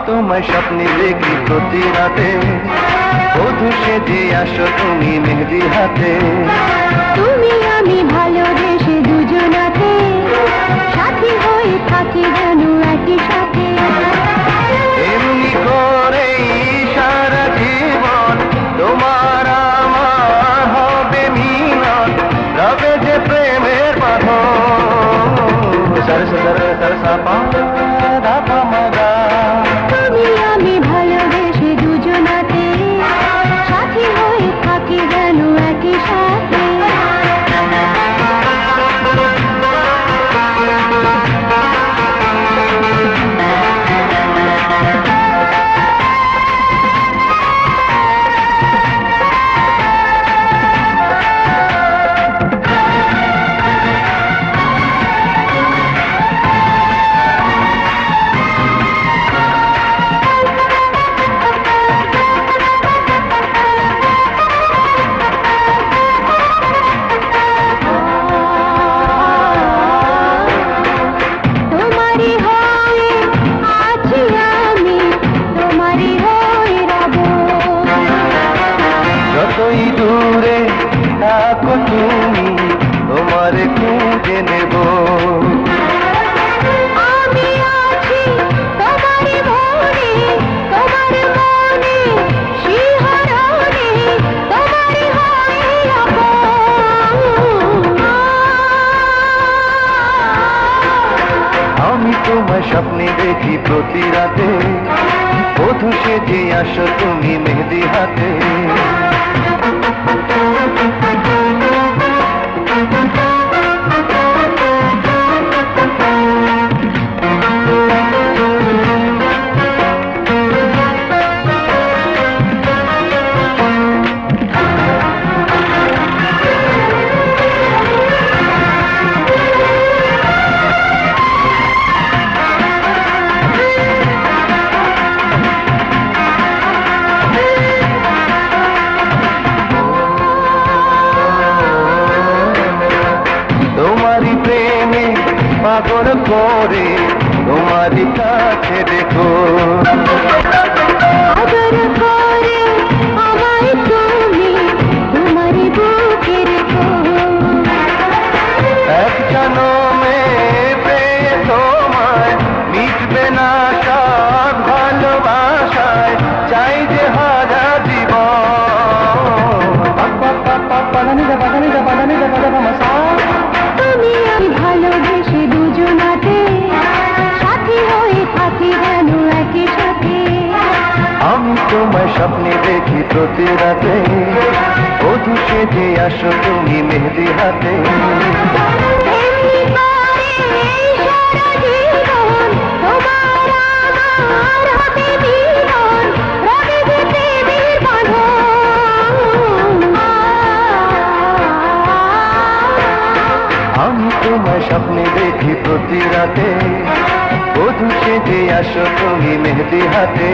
তোমায় স্বপ্নে দেখি প্রতি রাতে, বধূ সেজে আসো তুমি মেহেদি হাতে। তুমি আমি ভালোবেসে দুজনাতে, সাথী হয়ে থাকি যেন একই সাথে। এমনি করেই সারা জীবন তোমার আমার হবে মিলন, রবে যে প্রেমের বাঁধন। সরসা সরসা পা ধা পা মা গা। তুমি আমি ভালোবেসে দুজনাতে, সাথী হয়ে থাকি যেন একই সাথে। যতই দূরে থাকো তুমি, তোমার খুঁজে নেব। আমি আছি তোমার মনে, তোমার মনে শিহরণে, তোমার হয়ে আমি তোমার স্বপ্নে দেখি প্রতি রাতে, বধূ সেজে আসো তুমি মেহেদি হাতে। তোমারি প্রেমে পাগল করে তোমারি কাছে দেখো। আদর করে আমায় তুমি তোমার বুকে রেখো। এক জনমে পেয়ে তোমায় মিটবে না সব ভালোবাসায়, চাই যে হারা জীবন। তুমি আমি ভালোবেসে দুজনাতে, সাথী হয়ে থাকি যেন একই সাথে। আমি তোমায় স্বপ্নে দেখি প্রতি রাতে, বধূ সেজে আসো তুমি মেহেদি হাতে। এমনি করে সারা জীবন তোমার আমার হবে মিলন, রবে যে প্রেমের বাঁধন। আমি তোমায় স্বপ্নে দেখি প্রতি রাতে, বধূ সেজে আসো তুমি মেহেদি হাতে।